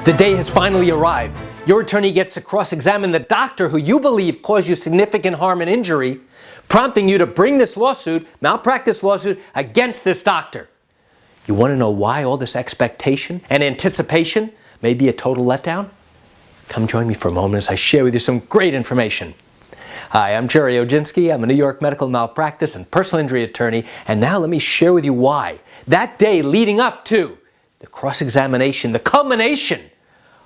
The day has finally arrived. Your attorney gets to cross-examine the doctor who you believe caused you significant harm and injury, prompting you to bring this lawsuit, malpractice lawsuit, against this doctor. You want to know why all this expectation and anticipation may be a total letdown? Come join me for a moment as I share with you some great information. Hi, I'm Gerry Oginski. I'm a New York medical malpractice and personal injury attorney, and now let me share with you why that day leading up to the cross-examination, the culmination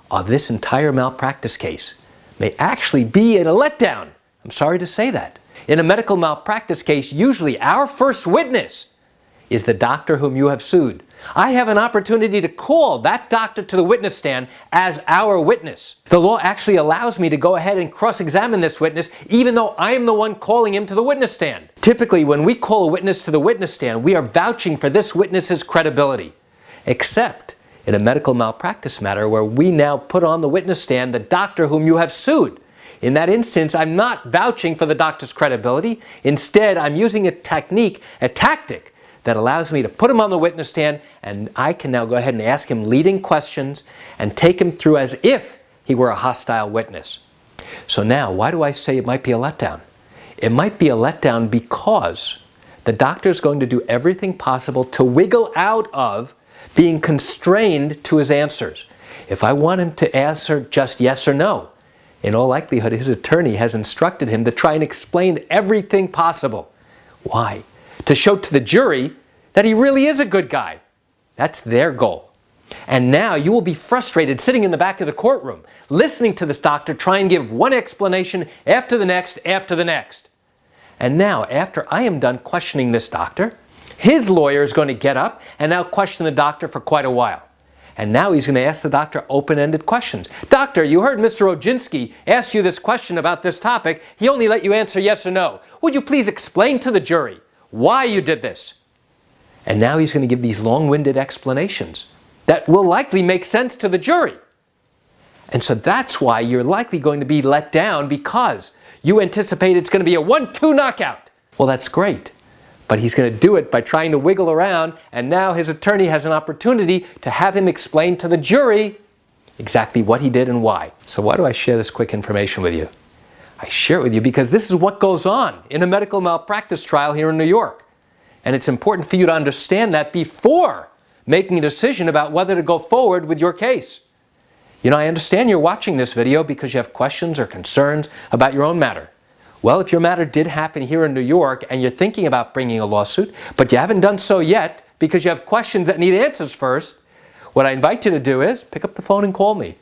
of this entire malpractice case may actually be in a letdown. I'm sorry to say that. In a medical malpractice case, usually our first witness is the doctor whom you have sued. I have an opportunity to call that doctor to the witness stand as our witness. The law actually allows me to go ahead and cross-examine this witness even though I am the one calling him to the witness stand. Typically, when we call a witness to the witness stand, we are vouching for this witness's credibility. Except in a medical malpractice matter where we now put on the witness stand the doctor whom you have sued. In that instance, I'm not vouching for the doctor's credibility. Instead, I'm using a technique, a tactic, that allows me to put him on the witness stand, and I can now go ahead and ask him leading questions and take him through as if he were a hostile witness. So now, why do I say it might be a letdown? It might be a letdown because the doctor is going to do everything possible to wiggle out of being constrained to his answers. If I want him to answer just yes or no, in all likelihood his attorney has instructed him to try and explain everything possible. Why? To show to the jury that he really is a good guy. That's their goal. And now you will be frustrated sitting in the back of the courtroom, listening to this doctor try and give one explanation after the next, after the next. And now, after I am done questioning this doctor, his lawyer is going to get up and now question the doctor for quite a while. And now he's going to ask the doctor open-ended questions. Doctor, you heard Mr. Oginski ask you this question about this topic. He only let you answer yes or no. Would you please explain to the jury why you did this? And now he's going to give these long-winded explanations that will likely make sense to the jury. And so that's why you're likely going to be let down, because you anticipate it's going to be a 1-2 knockout. Well, that's great. But he's going to do it by trying to wiggle around, and now his attorney has an opportunity to have him explain to the jury exactly what he did and why. So why do I share this quick information with you? I share it with you because this is what goes on in a medical malpractice trial here in New York. And it's important for you to understand that before making a decision about whether to go forward with your case. You know, I understand you're watching this video because you have questions or concerns about your own matter. Well, if your matter did happen here in New York and you're thinking about bringing a lawsuit, but you haven't done so yet because you have questions that need answers first, what I invite you to do is pick up the phone and call me.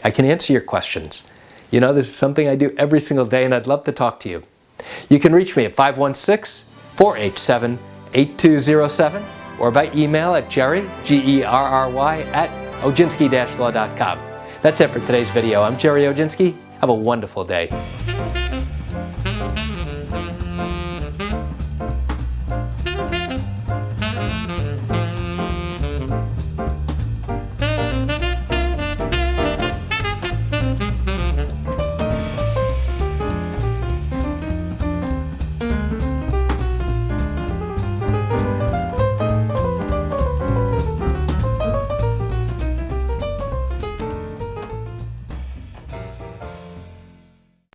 I can answer your questions. You know, this is something I do every single day, and I'd love to talk to you. You can reach me at 516-487-8207 or by email at Gerry, G-E-R-R-Y, @oginski-law.com. That's it for today's video. I'm Gerry Oginski. Have a wonderful day.